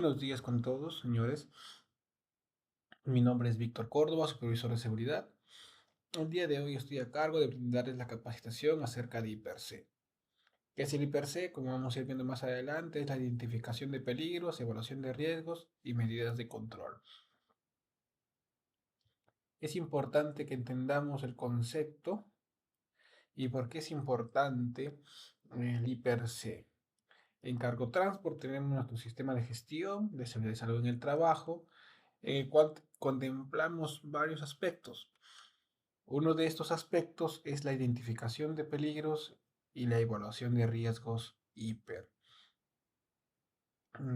Buenos días con todos, señores. Mi nombre es Víctor Córdoba, supervisor de seguridad. El día de hoy estoy a cargo de brindarles la capacitación acerca de IPRC. ¿Qué es el IPRC? Como vamos a ir viendo más adelante, es la identificación de peligros, evaluación de riesgos y medidas de control. Es importante que entendamos el concepto y por qué es importante el IPRC. En Cargo Transport tenemos nuestro sistema de gestión de seguridad y salud en el trabajo, en el cual contemplamos varios aspectos. Uno de estos aspectos es la identificación de peligros y la evaluación de riesgos hiper.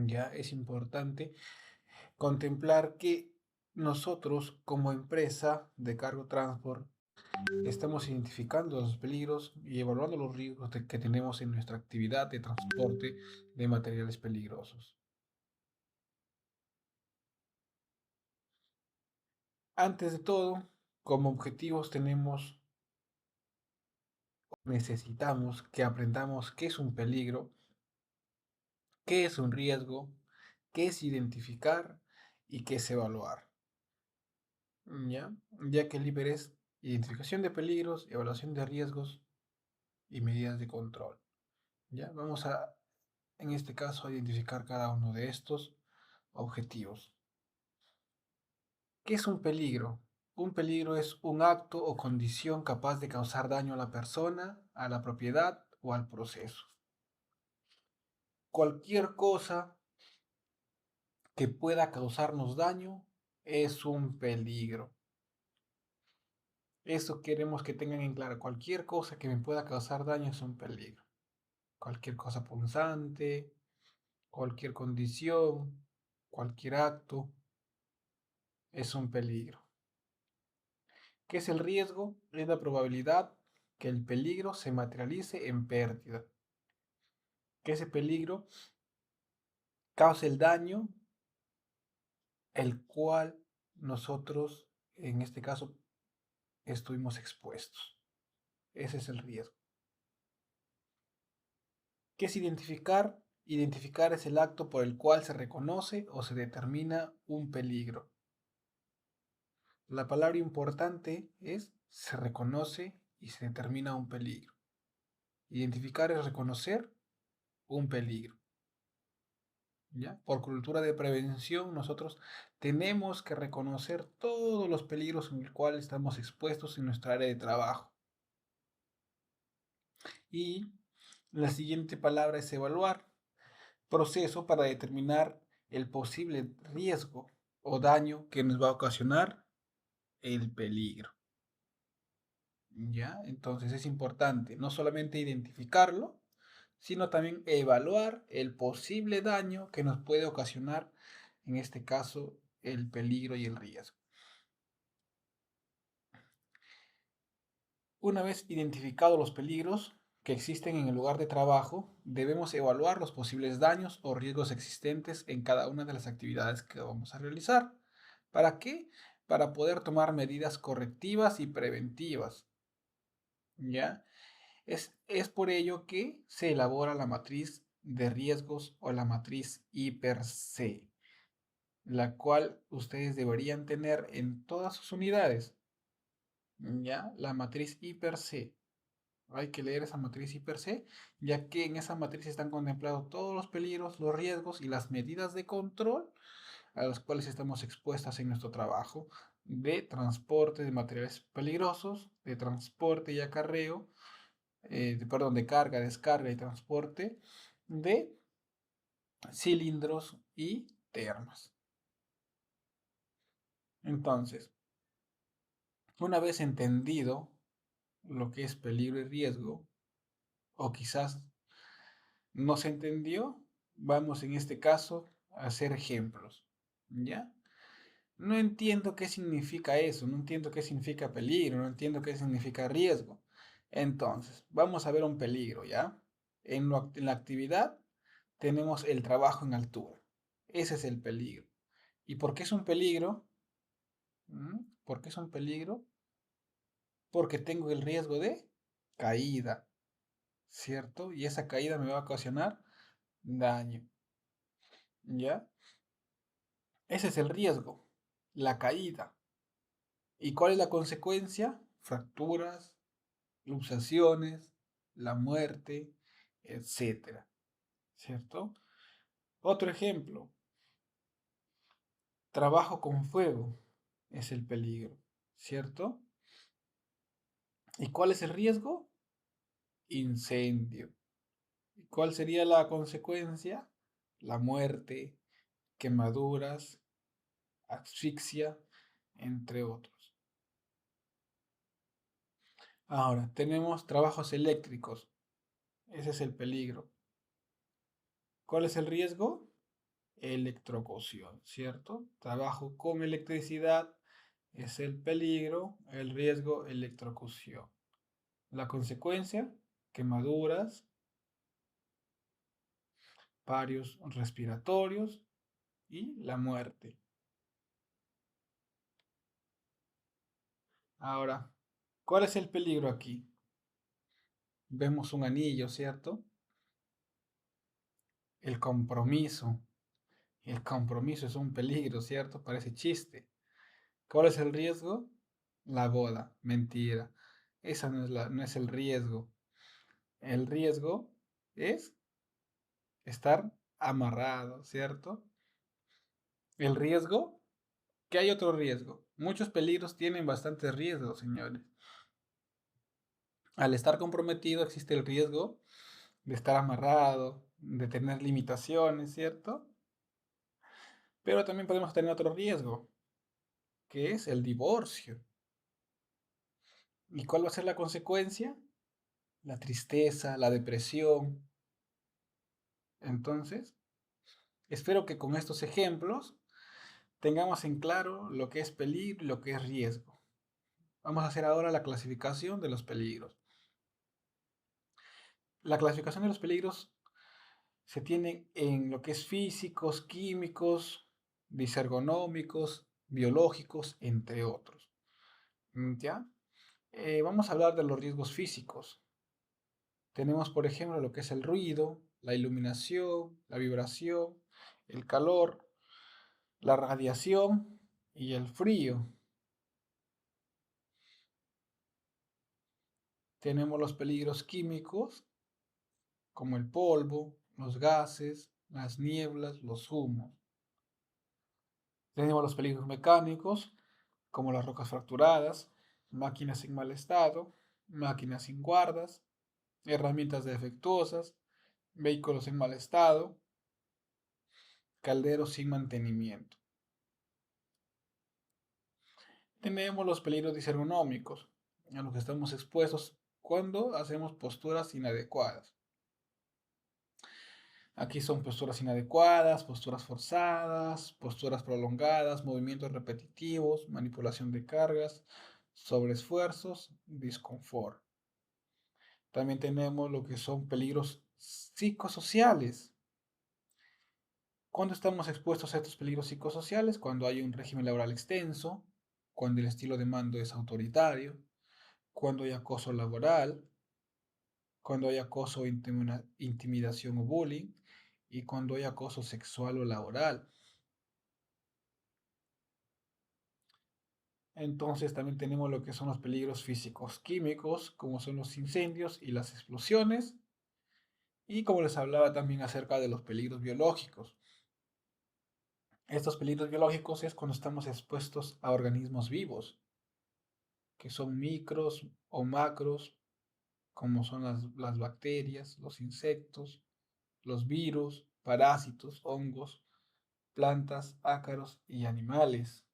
Ya es importante contemplar que nosotros como empresa de cargo transport estamos identificando los peligros y evaluando los riesgos que tenemos en nuestra actividad de transporte de materiales peligrosos. Antes de todo, como objetivos necesitamos que aprendamos qué es un peligro, qué es un riesgo, qué es identificar y qué es evaluar. ¿Ya? Ya que el IPER es identificación de peligros, evaluación de riesgos y medidas de control. ¿Ya? Vamos a, en este caso, a identificar cada uno de estos objetivos. ¿Qué es un peligro? Un peligro es un acto o condición capaz de causar daño a la persona, a la propiedad o al proceso. Cualquier cosa que pueda causarnos daño es un peligro. Eso queremos que tengan en claro. Cualquier cosa que me pueda causar daño es un peligro. Cualquier cosa punzante, cualquier condición, cualquier acto es un peligro. ¿Qué es el riesgo? Es la probabilidad que el peligro se materialice en pérdida. Que ese peligro cause el daño el cual nosotros, en este caso, estuvimos expuestos. Ese es el riesgo. ¿Qué es identificar? Identificar es el acto por el cual se reconoce o se determina un peligro. La palabra importante es se reconoce y se determina un peligro. Identificar es reconocer un peligro. ¿Ya? Por cultura de prevención, nosotros tenemos que reconocer todos los peligros en los cuales estamos expuestos en nuestra área de trabajo. Y la siguiente palabra es evaluar. Proceso para determinar el posible riesgo o daño que nos va a ocasionar el peligro. ¿Ya? Entonces es importante no solamente identificarlo, sino también evaluar el posible daño que nos puede ocasionar, en este caso, el peligro y el riesgo. Una vez identificados los peligros que existen en el lugar de trabajo, debemos evaluar los posibles daños o riesgos existentes en cada una de las actividades que vamos a realizar. ¿Para qué? Para poder tomar medidas correctivas y preventivas. ¿Ya? Es por ello que se elabora la matriz de riesgos o la matriz IPER-C, la cual ustedes deberían tener en todas sus unidades. ¿Ya? La matriz IPER-C. Hay que leer esa matriz IPER-C, ya que en esa matriz están contemplados todos los peligros, los riesgos y las medidas de control a las cuales estamos expuestas en nuestro trabajo de transporte de materiales peligrosos, de transporte y acarreo, perdón, de carga, descarga y transporte de cilindros y termas. Entonces, una vez entendido lo que es peligro y riesgo, o quizás no se entendió, vamos en este caso a hacer ejemplos, ¿ya? No entiendo qué significa eso, no entiendo qué significa peligro, no entiendo qué significa riesgo. Entonces, vamos a ver un peligro, ¿ya? En la actividad tenemos el trabajo en altura. Ese es el peligro. ¿Y por qué es un peligro? ¿Por qué es un peligro? Porque tengo el riesgo de caída, ¿cierto? Y esa caída me va a ocasionar daño, ¿ya? Ese es el riesgo, la caída. ¿Y cuál es la consecuencia? Fracturas, luxaciones, la muerte, etcétera. ¿Cierto? Otro ejemplo, trabajo con fuego es el peligro, ¿cierto? ¿Y cuál es el riesgo? Incendio. ¿Y cuál sería la consecuencia? La muerte, quemaduras, asfixia, entre otros. Ahora, tenemos trabajos eléctricos. Ese es el peligro. ¿Cuál es el riesgo? Electrocución, ¿cierto? Trabajo con electricidad es el peligro, el riesgo, electrocución. La consecuencia, quemaduras, varios respiratorios y la muerte. Ahora, ¿cuál es el peligro aquí? Vemos un anillo, ¿cierto? El compromiso. El compromiso es un peligro, ¿cierto? Parece chiste. ¿Cuál es el riesgo? La boda. Mentira. Esa no es el riesgo. El riesgo es estar amarrado, ¿cierto? El riesgo, ¿qué hay otro riesgo? Muchos peligros tienen bastantes riesgos, señores. Al estar comprometido existe el riesgo de estar amarrado, de tener limitaciones, ¿cierto? Pero también podemos tener otro riesgo, que es el divorcio. ¿Y cuál va a ser la consecuencia? La tristeza, la depresión. Entonces, espero que con estos ejemplos tengamos en claro lo que es peligro y lo que es riesgo. Vamos a hacer ahora la clasificación de los peligros. La clasificación de los peligros se tiene en lo que es físicos, químicos, disergonómicos, biológicos, entre otros. ¿Ya? Vamos a hablar de los riesgos físicos. Tenemos, por ejemplo, lo que es el ruido, la iluminación, la vibración, el calor, la radiación y el frío. Tenemos los peligros químicos, como el polvo, los gases, las nieblas, los humos. Tenemos los peligros mecánicos, como las rocas fracturadas, máquinas en mal estado, máquinas sin guardas, herramientas defectuosas, vehículos en mal estado, calderos sin mantenimiento. Tenemos los peligros disergonómicos, a los que estamos expuestos cuando hacemos posturas inadecuadas. Aquí son posturas inadecuadas, posturas forzadas, posturas prolongadas, movimientos repetitivos, manipulación de cargas, sobreesfuerzos, disconfort. También tenemos lo que son peligros psicosociales. ¿Cuándo estamos expuestos a estos peligros psicosociales? Cuando hay un régimen laboral extenso, cuando el estilo de mando es autoritario, cuando hay acoso laboral, cuando hay acoso, intimidación o bullying, y cuando hay acoso sexual o laboral. Entonces también tenemos lo que son los peligros físicos químicos, como son los incendios y las explosiones, y como les hablaba también acerca de los peligros biológicos. Estos peligros biológicos es cuando estamos expuestos a organismos vivos, que son micros o macros, como son las bacterias, los insectos, los virus, parásitos, hongos, plantas, ácaros y animales.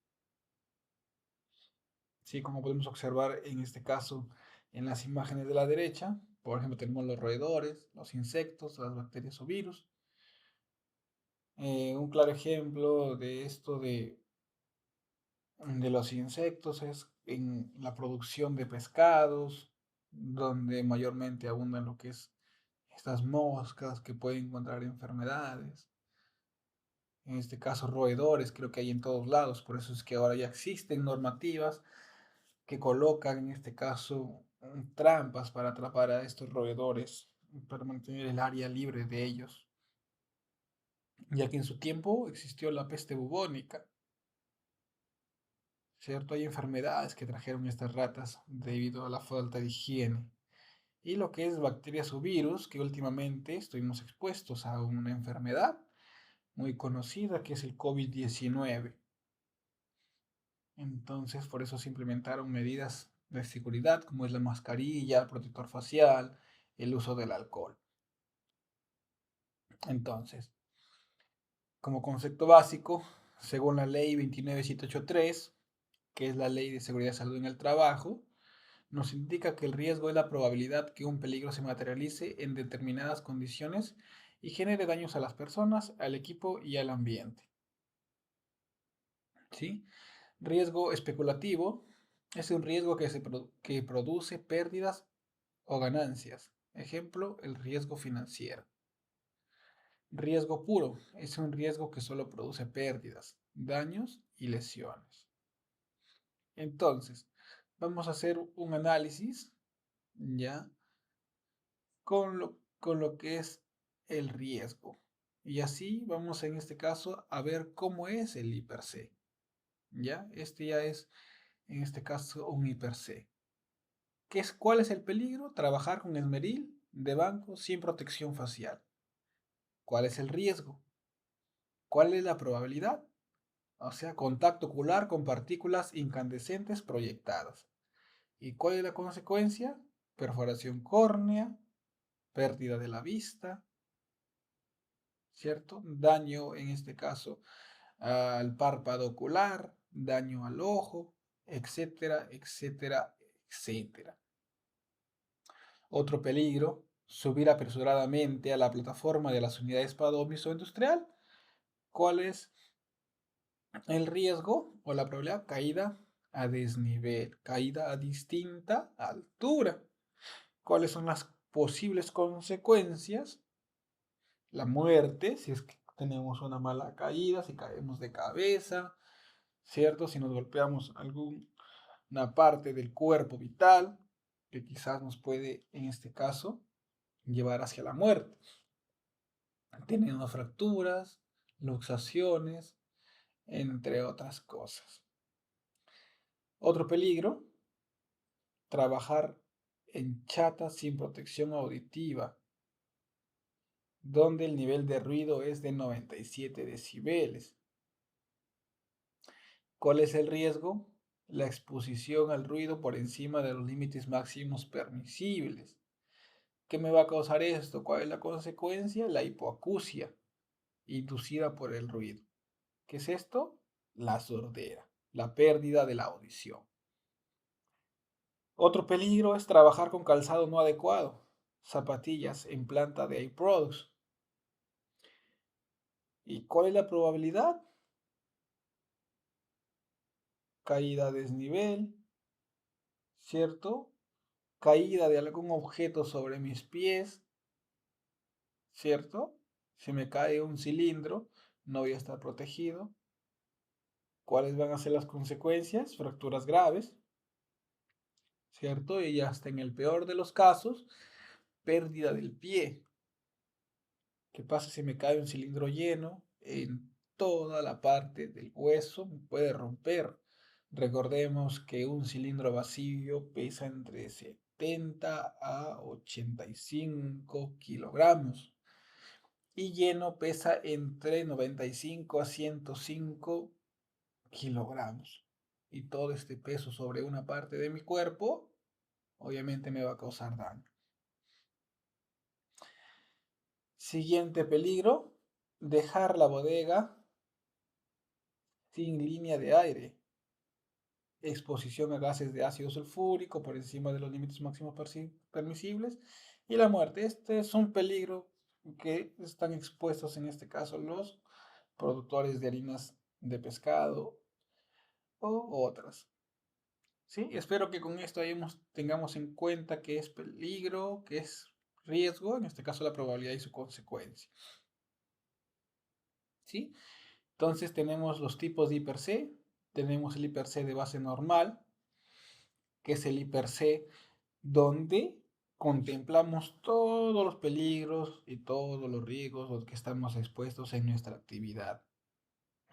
Sí, como podemos observar en este caso en las imágenes de la derecha, por ejemplo, tenemos los roedores, los insectos, las bacterias o virus. Un claro ejemplo de esto de los insectos es en la producción de pescados, donde mayormente abundan lo que es estas moscas que pueden encontrar enfermedades. En este caso, roedores, creo que hay en todos lados, por eso es que ahora ya existen normativas que colocan, en este caso, trampas para atrapar a estos roedores, para mantener el área libre de ellos. ya que en su tiempo existió la peste bubónica, ¿cierto? Hay enfermedades que trajeron estas ratas debido a la falta de higiene. Y lo que es bacterias o virus, que últimamente estuvimos expuestos a una enfermedad muy conocida que es el COVID-19. Entonces, por eso se implementaron medidas de seguridad como es la mascarilla, el protector facial, el uso del alcohol. Entonces, como concepto básico, según la ley 29783, que es la ley de seguridad y salud en el trabajo, nos indica que el riesgo es la probabilidad que un peligro se materialice en determinadas condiciones y genere daños a las personas, al equipo y al ambiente. ¿Sí? Riesgo especulativo es un riesgo que produce pérdidas o ganancias. Ejemplo, el riesgo financiero. Riesgo puro es un riesgo que solo produce pérdidas, daños y lesiones. Entonces, vamos a hacer un análisis ya con lo que es el riesgo. Y así vamos en este caso a ver cómo es el I per C. ¿Ya? Este ya es en este caso un I per C. ¿Cuál es el peligro? Trabajar con esmeril de banco sin protección facial. ¿Cuál es el riesgo? ¿Cuál es la probabilidad? O sea, contacto ocular con partículas incandescentes proyectadas. ¿Y cuál es la consecuencia? Perforación córnea, pérdida de la vista, ¿cierto? Daño, en este caso, al párpado ocular, daño al ojo, etcétera, etcétera, etcétera. Otro peligro, subir apresuradamente a la plataforma de las unidades para dominio industrial. ¿Cuál es el riesgo o la probabilidad? Caída a desnivel, caída a distinta altura. ¿Cuáles son las posibles consecuencias? La muerte, si es que tenemos una mala caída, si caemos de cabeza, ¿cierto? Si nos golpeamos alguna parte del cuerpo vital, que quizás nos puede, en este caso, llevar hacia la muerte. Teniendo fracturas, luxaciones, entre otras cosas. Otro peligro, trabajar en chatas sin protección auditiva, donde el nivel de ruido es de 97 decibeles. ¿Cuál es el riesgo? La exposición al ruido por encima de los límites máximos permisibles. ¿Qué me va a causar esto? ¿Cuál es la consecuencia? La hipoacusia, inducida por el ruido. ¿Qué es esto? La sordera, la pérdida de la audición. Otro peligro es trabajar con calzado no adecuado, zapatillas en planta de iProducts. ¿Y cuál es la probabilidad? Caída a desnivel, ¿cierto? Caída de algún objeto sobre mis pies, ¿cierto? Si me cae un cilindro, no voy a estar protegido. ¿Cuáles van a ser las consecuencias? Fracturas graves, ¿cierto? Y hasta en el peor de los casos, pérdida del pie. ¿Qué pasa si me cae un cilindro lleno? En toda la parte del hueso me puede romper. Recordemos que un cilindro vacío pesa entre 70 a 85 kilogramos y lleno pesa entre 95 a 105 kilogramos. Y todo este peso sobre una parte de mi cuerpo, obviamente me va a causar daño. Siguiente peligro, dejar la bodega sin línea de aire. Exposición a gases de ácido sulfúrico por encima de los límites máximos permisibles y la muerte. Este es un peligro que están expuestos en este caso los productores de harinas de pescado o otras. ¿Sí? Espero que con esto tengamos en cuenta qué es peligro, qué es riesgo, en este caso la probabilidad y su consecuencia. ¿Sí? Entonces tenemos los tipos de hiper C, tenemos el hiper C de base normal, que es el hiper C donde contemplamos todos los peligros y todos los riesgos a los que estamos expuestos en nuestra actividad.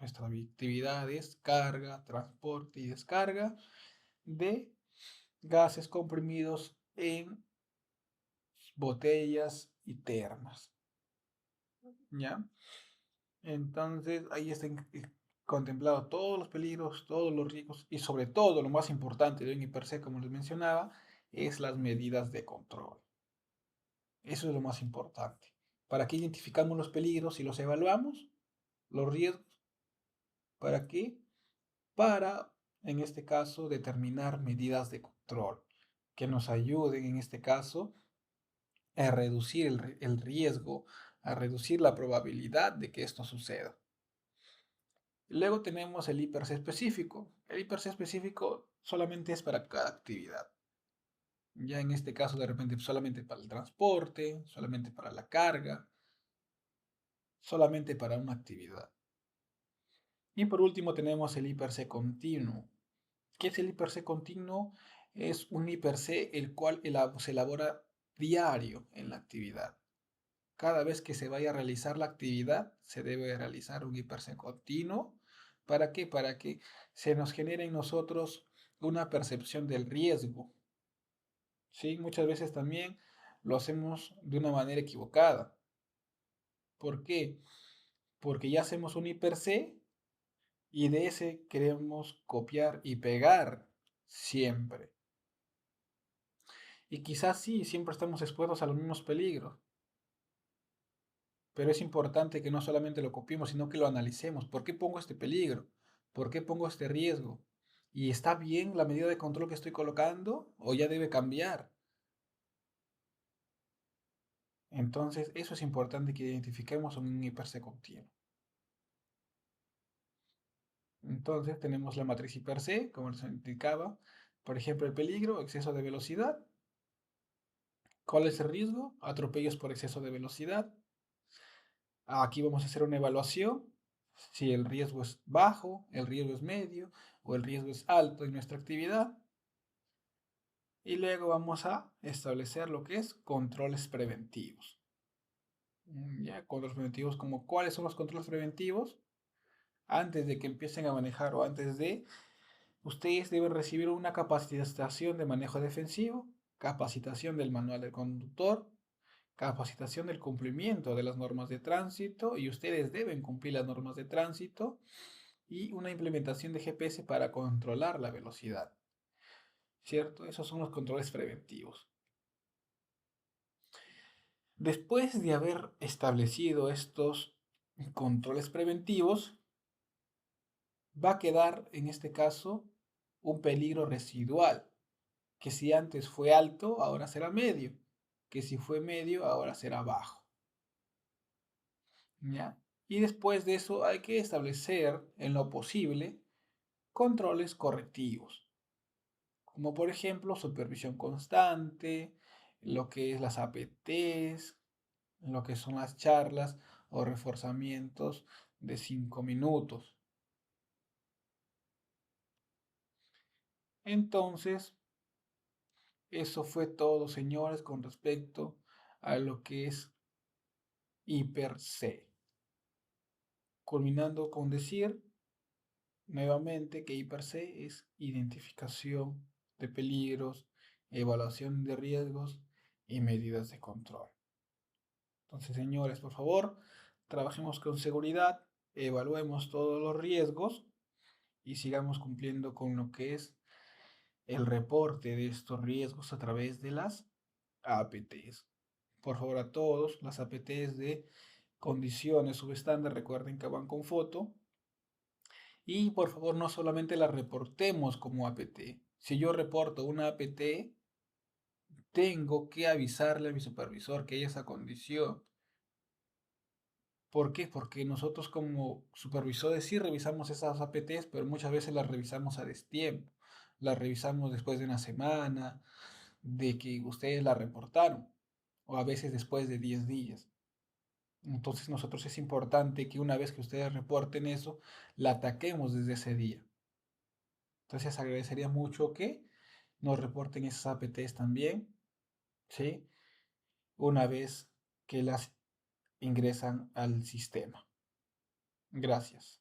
Nuestra actividad es carga, transporte y descarga de gases comprimidos en botellas y termas. ¿Ya? Entonces ahí están contemplados todos los peligros, todos los riesgos y sobre todo lo más importante de un IPRC, como les mencionaba, es las medidas de control. Eso es lo más importante. ¿Para qué identificamos los peligros y los evaluamos? Los riesgos. ¿Para qué? Para, en este caso, determinar medidas de control que nos ayuden, en este caso, a reducir el riesgo, a reducir la probabilidad de que esto suceda. Luego tenemos el IPRC específico. El IPRC específico solamente es para cada actividad. Ya en este caso, de repente, solamente para el transporte, solamente para la carga, solamente para una actividad. Y por último tenemos el IPRC continuo. ¿Qué es el IPRC continuo? Es un IPRC el cual se elabora diario en la actividad. Cada vez que se vaya a realizar la actividad, se debe realizar un IPRC continuo. ¿Para qué? Para que se nos genere en nosotros una percepción del riesgo. ¿Sí? Muchas veces también lo hacemos de una manera equivocada. ¿Por qué? Porque ya hacemos un IPRC y de ese queremos copiar y pegar siempre. Y quizás sí, siempre estamos expuestos a los mismos peligros, pero es importante que no solamente lo copiemos, sino que lo analicemos. ¿Por qué pongo este peligro? ¿Por qué pongo este riesgo? ¿Y está bien la medida de control que estoy colocando o ya debe cambiar? Entonces, eso es importante que identifiquemos un IPRC continuo. Entonces, tenemos la matriz IPRC, como les indicaba. Por ejemplo, el peligro, exceso de velocidad. ¿Cuál es el riesgo? Atropellos por exceso de velocidad. Aquí vamos a hacer una evaluación. Si el riesgo es bajo, el riesgo es medio o el riesgo es alto en nuestra actividad. Y luego vamos a establecer lo que es controles preventivos. Ya, controles preventivos como cuáles son los controles preventivos. Antes de que empiecen a manejar o antes de, ustedes deben recibir una capacitación de manejo defensivo, capacitación del manual del conductor, capacitación del cumplimiento de las normas de tránsito y ustedes deben cumplir las normas de tránsito y una implementación de GPS para controlar la velocidad. ¿Cierto? Esos son los controles preventivos. Después de haber establecido estos controles preventivos, va a quedar en este caso un peligro residual, que si antes fue alto, ahora será medio, que si fue medio, ahora será bajo. ¿Ya? Y después de eso hay que establecer, en lo posible, controles correctivos, como por ejemplo supervisión constante, lo que es las APTs, lo que son las charlas o reforzamientos de 5 minutos. Entonces, eso fue todo, señores, con respecto a lo que es IPRC. Culminando con decir nuevamente que IPRC es identificación de peligros, evaluación de riesgos y medidas de control. Entonces, señores, por favor, trabajemos con seguridad, evaluemos todos los riesgos y sigamos cumpliendo con lo que es el reporte de estos riesgos a través de las APTs. Por favor, a todos, las APTs de condiciones subestándar, recuerden que van con foto. Y por favor, no solamente las reportemos como APT. Si yo reporto una APT, tengo que avisarle a mi supervisor que hay esa condición. ¿Por qué? Porque nosotros como supervisores sí revisamos esas APTs, pero muchas veces las revisamos a destiempo. Las revisamos después de una semana, de que ustedes la reportaron, o a veces después de 10 días. Entonces nosotros es importante que una vez que ustedes reporten eso, la ataquemos desde ese día. Entonces agradecería mucho que nos reporten esas APTs también ¿sí? Una vez que las ingresan al sistema. Gracias.